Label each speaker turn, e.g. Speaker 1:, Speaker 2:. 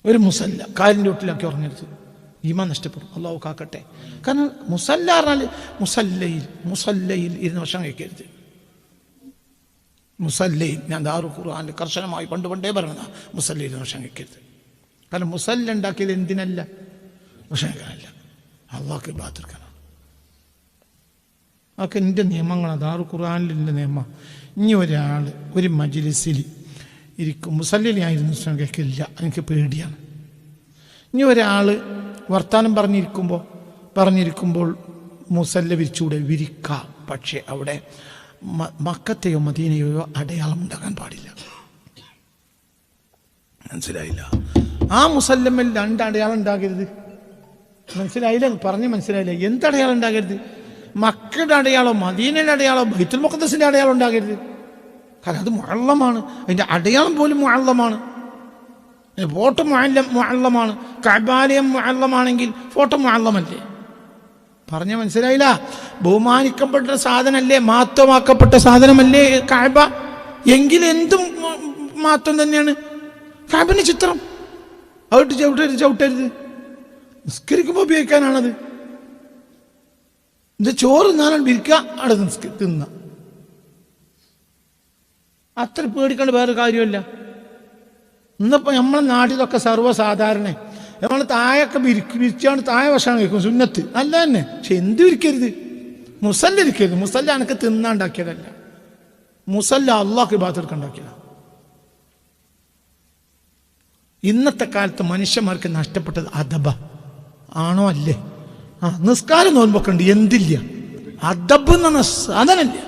Speaker 1: ഒരു മുസല്ല കാലിൻ്റെ വീട്ടിലാക്കി ഉറങ്ങരുത്, ഈമാൻ നഷ്ടപ്പെടും, അള്ളാഹു കാക്കട്ടെ. കാരണം മുസല്ല പറഞ്ഞാൽ മുസല്ലയിൽ ഇരുന്ന് ഭക്ഷണം കഴിക്കരുത്. മുസല്ലയിൽ, ഞാൻ ദാറുൽ ഖുർആനിൽ കർശനമായി പണ്ടേ പറഞ്ഞതാ, മുസല്ലയിൽ ഇരുന്ന് ഭക്ഷണം കഴിക്കരുത്. കാരണം മുസല്ല ഉണ്ടാക്കിയത് എന്തിനല്ല? ഭക്ഷണം കഴിക്കാനല്ല, അള്ളാഹ്ക്ക് ബാത്തിർക്കാനാണ്. അതൊക്കെ എൻ്റെ നിയമങ്ങളാണ്, ദാറുൽ ഖുർആനിലെ നിയമം. ഇനി ഒരാൾ ഒരു മജ്‌ലിസിൽ ഇരിക്കും, മുസല്ലയിൽ ഞാൻ ഇരുന്ന് ഭക്ഷണം കഴിക്കില്ല, എനിക്ക് പേടിയാണ്. ഇനി ഒരാൾ വർത്താനം പറഞ്ഞിരിക്കുമ്പോൾ മുസല്ല വിരിച്ചൂടെ? വിരിക്കാം, പക്ഷേ അവിടെ മക്കത്തെയോ മദീനയോ അടയാളം ഉണ്ടാകാൻ പാടില്ല. മനസ്സിലായില്ല? ആ മുസല്ലമ്മൽ രണ്ട് അടയാളം ഉണ്ടാകരുത്. മനസ്സിലായില്ല? മനസ്സിലായില്ല? എന്തടയാളം ഉണ്ടാകരുത്? മക്കയുടെ അടയാളം, മദീനയുടെ അടയാളം, ബൈത്തുൽ മുഖദ്ദസിന്റെ അടയാളം ഉണ്ടാകരുത്. കാരണം അത് മുഅല്ലമാണ്, അതിന്റെ അടയാളം പോലും മുഅല്ലമാണ്. Photo മുഅല്ലമാണ്, കഅബാലയം മുഅല്ലമാണെങ്കിൽ photo മുഅല്ലമല്ലേ? പറഞ്ഞ മനസ്സിലായില്ല? ബഹുമാനിക്കപ്പെട്ട സാധനമല്ലേ, മാറ്റമാക്കപ്പെട്ട സാധനമല്ലേ കഅബ? എങ്കിൽ എന്തും മാറ്റം തന്നെയാണ്. കഅബിന്റെ ചിത്രം അവിടെ ചവിട്ടരുത്. നിസ്കരിക്കുമ്പോൾ ഉപയോഗിക്കാനാണത്. ഇത് ചോറ് നാളെ വിരിക്കുക, അവിടെ തിന്ന. അത്ര പേടിക്കേണ്ട വേറെ കാര്യമല്ല. ഇന്നിപ്പോൾ നമ്മളെ നാട്ടിലൊക്കെ സർവ്വസാധാരണ. നമ്മൾ താഴൊക്കെ വിരിച്ചാണ് താഴെ ഭക്ഷണം കഴിക്കും, സുന്നത്ത് നല്ല തന്നെ. പക്ഷെ എന്ത് വിരിക്കരുത്? മുസല്ല ഇരിക്കരുത്. മുസല്ല എനിക്ക് തിന്നാണ്ടാക്കിയതല്ല, മുസല്ല അള്ളാഹ്ക്ക് ബാത്തിർക്ക് ഉണ്ടാക്കിയതാണ്. ഇന്നത്തെ കാലത്ത് മനുഷ്യന്മാർക്ക് നഷ്ടപ്പെട്ടത് അദബ ആണോ? അല്ലേ? നിസ്കാരം നോൻപൊക്കെ ഉണ്ട്, എന്തില്ല? അദബ് എന്ന് പറഞ്ഞ സാധനമില്ല.